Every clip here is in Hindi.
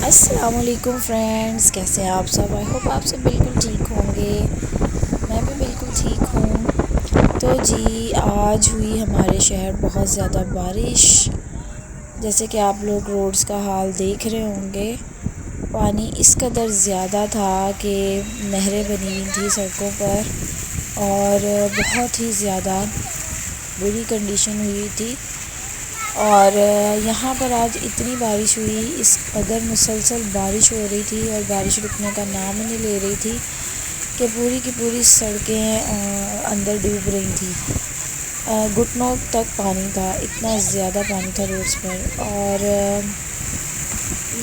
अस्सलामुअलैकुम फ्रेंड्स, कैसे हैं आप सब। आई होप आप सब बिल्कुल ठीक होंगे। मैं भी बिल्कुल ठीक हूँ। तो जी, आज हुई हमारे शहर बहुत ज़्यादा बारिश। जैसे कि आप लोग रोड्स का हाल देख रहे होंगे, पानी इस कदर ज़्यादा था कि नहरें बनी हुई थी सड़कों पर और बहुत ही ज़्यादा बुरी कंडीशन हुई थी। और यहाँ पर आज इतनी बारिश हुई, इस कदर मुसलसल बारिश हो रही थी और बारिश रुकने का नाम ही नहीं ले रही थी कि पूरी की पूरी सड़कें अंदर डूब रही थी। घुटनों तक पानी था, इतना ज़्यादा पानी था रोड्स पर। और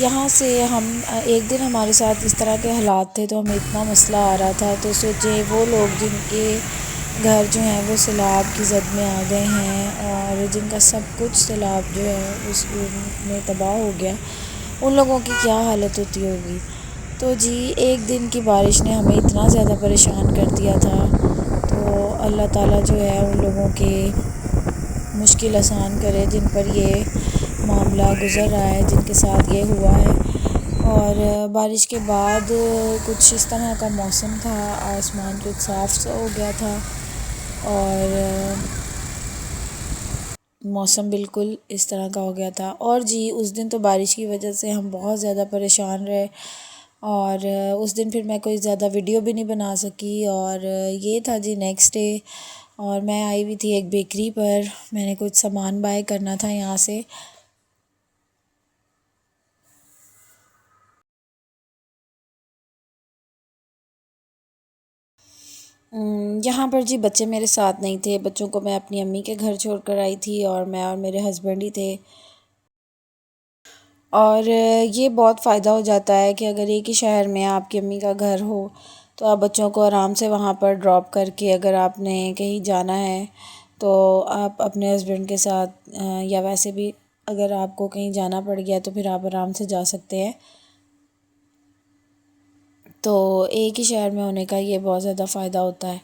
यहाँ से हम एक दिन हमारे साथ इस तरह के हालात थे, तो हमें इतना मसला आ रहा था, तो सोचे वो लोग जिनके घर जो हैं वो सैलाब की ज़द में आ गए हैं और जिनका सब कुछ सैलाब जो है उसमें तबाह हो गया, उन लोगों की क्या हालत होती होगी। तो जी, एक दिन की बारिश ने हमें इतना ज़्यादा परेशान कर दिया था। तो अल्लाह ताला जो है उन लोगों के मुश्किल आसान करे जिन पर ये मामला गुज़र रहा है, जिनके साथ ये हुआ है। और बारिश के बाद कुछ इस तरह का मौसम था, आसमान कुछ साफ़ सा हो गया था और मौसम बिल्कुल इस तरह का हो गया था। और जी, उस दिन तो बारिश की वजह से हम बहुत ज़्यादा परेशान रहे और उस दिन फिर मैं कोई ज़्यादा वीडियो भी नहीं बना सकी। और ये था जी नेक्स्ट डे, और मैं आई हुई थी एक बेकरी पर, मैंने कुछ सामान बाय करना था यहाँ से। यहाँ पर जी बच्चे मेरे साथ नहीं थे, बच्चों को मैं अपनी अम्मी के घर छोड़ कर आई थी और मैं और मेरे हस्बैंड ही थे। और ये बहुत फ़ायदा हो जाता है कि अगर एक ही शहर में आपकी अम्मी का घर हो तो आप बच्चों को आराम से वहाँ पर ड्रॉप करके, अगर आपने कहीं जाना है तो आप अपने हस्बैंड के साथ या वैसे भी अगर आपको कहीं जाना पड़ गया तो फिर आप आराम से जा सकते हैं। तो एक ही शहर में होने का ये बहुत ज़्यादा फ़ायदा होता है।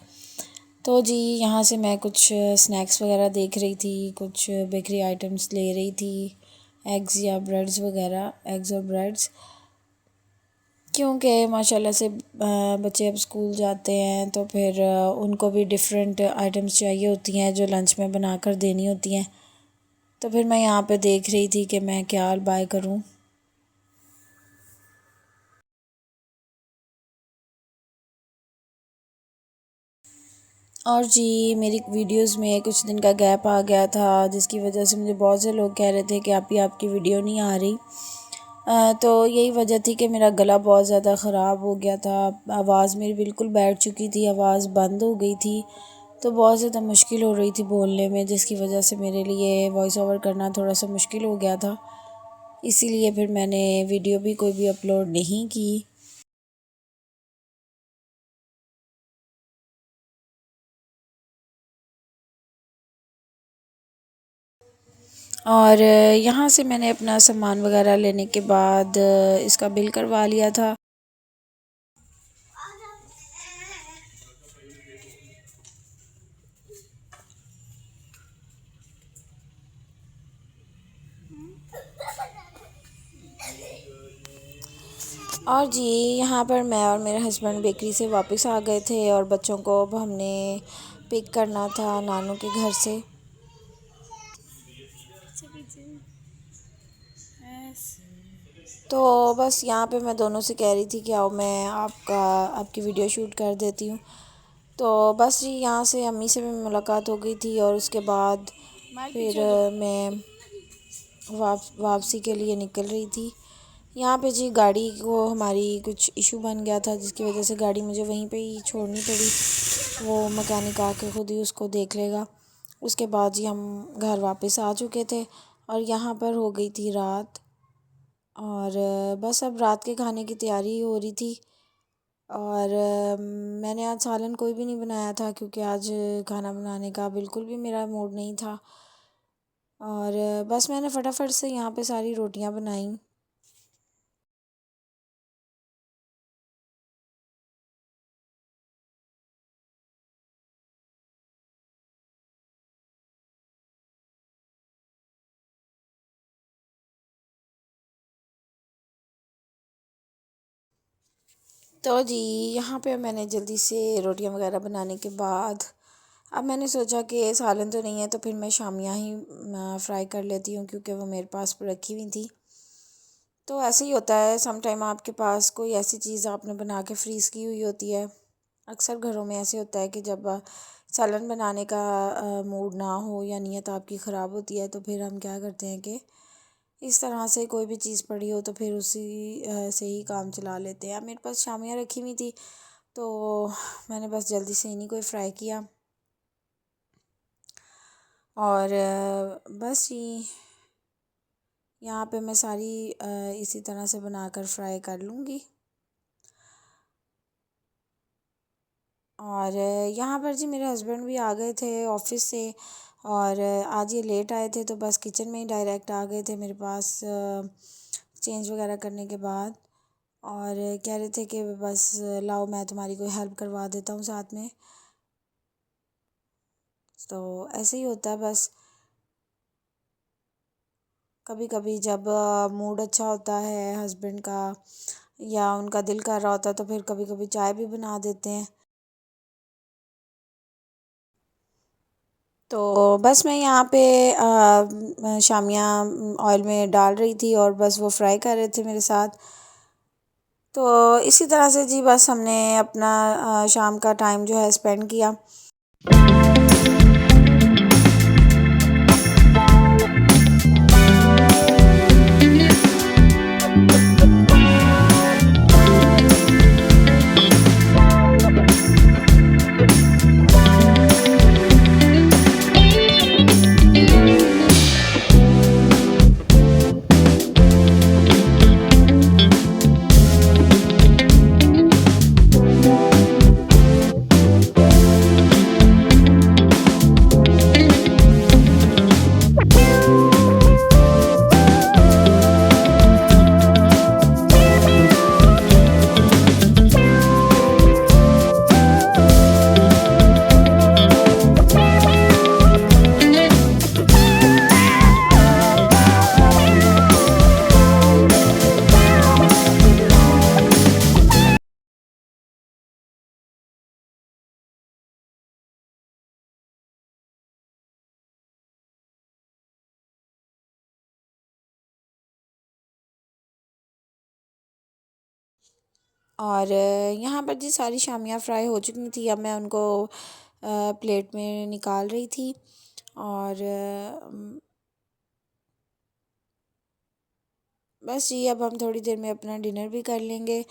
तो जी, यहाँ से मैं कुछ स्नैक्स वगैरह देख रही थी, कुछ बेकरी आइटम्स ले रही थी, एग्स या ब्रेड्स वगैरह, एग्स और ब्रेड्स, क्योंकि माशाल्लाह से बच्चे अब स्कूल जाते हैं तो फिर उनको भी डिफरेंट आइटम्स चाहिए होती हैं जो लंच में बना कर देनी होती हैं। तो फिर मैं यहाँ पे देख रही थी कि मैं क्या बाय करूँ। और जी, मेरी वीडियोस में कुछ दिन का गैप आ गया था, जिसकी वजह से मुझे बहुत से लोग कह रहे थे कि आपकी वीडियो नहीं आ रही। तो यही वजह थी कि मेरा गला बहुत ज़्यादा ख़राब हो गया था, आवाज़ मेरी बिल्कुल बैठ चुकी थी, आवाज़ बंद हो गई थी। तो बहुत ज़्यादा मुश्किल हो रही थी बोलने में, जिसकी वजह से मेरे लिए वॉइस ओवर करना थोड़ा सा मुश्किल हो गया था। इसीलिए फिर मैंने वीडियो भी कोई भी अपलोड नहीं की। और यहाँ से मैंने अपना सामान वगैरह लेने के बाद इसका बिल करवा लिया था। और जी, यहाँ पर मैं और मेरे हस्बैंड बेकरी से वापस आ गए थे और बच्चों को अब हमने पिक करना था नानू के घर से। तो बस यहाँ पे मैं दोनों से कह रही थी कि आओ मैं आपकी वीडियो शूट कर देती हूँ। तो बस जी, यहाँ से अम्मी से भी मुलाकात हो गई थी और उसके बाद फिर मैं वापसी के लिए निकल रही थी। यहाँ पे जी गाड़ी को हमारी कुछ इशू बन गया था, जिसकी वजह से गाड़ी मुझे वहीं पे ही छोड़नी पड़ी। वो मैकेनिक आके खुद ही उसको देख लेगा। उसके बाद जी हम घर वापस आ चुके थे और यहाँ पर हो गई थी रात। और बस अब रात के खाने की तैयारी हो रही थी। और मैंने आज सालन कोई भी नहीं बनाया था, क्योंकि आज खाना बनाने का बिल्कुल भी मेरा मूड नहीं था। और बस मैंने फटाफट से यहाँ पे सारी रोटियाँ बनाई। तो जी यहाँ पे मैंने जल्दी से रोटियां वगैरह बनाने के बाद अब मैंने सोचा कि सालन तो नहीं है, तो फिर मैं शामियाँ ही फ्राई कर लेती हूँ, क्योंकि वो मेरे पास रखी हुई थी। तो ऐसे ही होता है, सम टाइम आपके पास कोई ऐसी चीज़ आपने बना के फ्रीज़ की हुई होती है। अक्सर घरों में ऐसे होता है कि जब सालन बनाने का मूड ना हो या नीयत आपकी ख़राब होती है, तो फिर हम क्या करते हैं कि इस तरह से कोई भी चीज़ पड़ी हो तो फिर उसी से ही काम चला लेते हैं। मेरे पास शामियाँ रखी हुई थी, तो मैंने बस जल्दी से इन्हीं को फ्राई किया और बस ये यहाँ पे मैं सारी इसी तरह से बनाकर फ्राई कर लूँगी। और यहाँ पर जी मेरे हस्बैंड भी आ गए थे ऑफ़िस से, और आज ये लेट आए थे, तो बस किचन में ही डायरेक्ट आ गए थे मेरे पास चेंज वगैरह करने के बाद। और कह रहे थे कि बस लाओ मैं तुम्हारी कोई हेल्प करवा देता हूँ साथ में। तो ऐसे ही होता है बस, कभी कभी जब मूड अच्छा होता है हस्बैंड का या उनका दिल कर रहा होता है, तो फिर कभी कभी चाय भी बना देते हैं। तो बस मैं यहाँ पे शामियाँ ऑयल में डाल रही थी और बस वो फ्राई कर रहे थे मेरे साथ। तो इसी तरह से जी बस हमने अपना शाम का टाइम जो है स्पेंड किया। और यहाँ पर जी सारी शामियाँ फ्राई हो चुकी थी, अब मैं उनको प्लेट में निकाल रही थी। और बस ये अब हम थोड़ी देर में अपना डिनर भी कर लेंगे।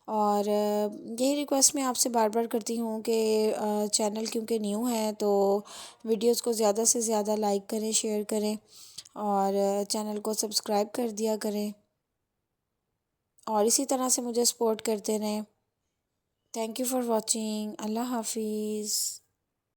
और यही रिक्वेस्ट मैं आपसे बार बार करती हूँ कि चैनल क्योंकि न्यू है, तो वीडियोस को ज़्यादा से ज़्यादा लाइक करें, शेयर करें और चैनल को सब्सक्राइब कर दिया करें, और इसी तरह से मुझे सपोर्ट करते रहें। Thank you for watching. अल्लाह हाफिज़।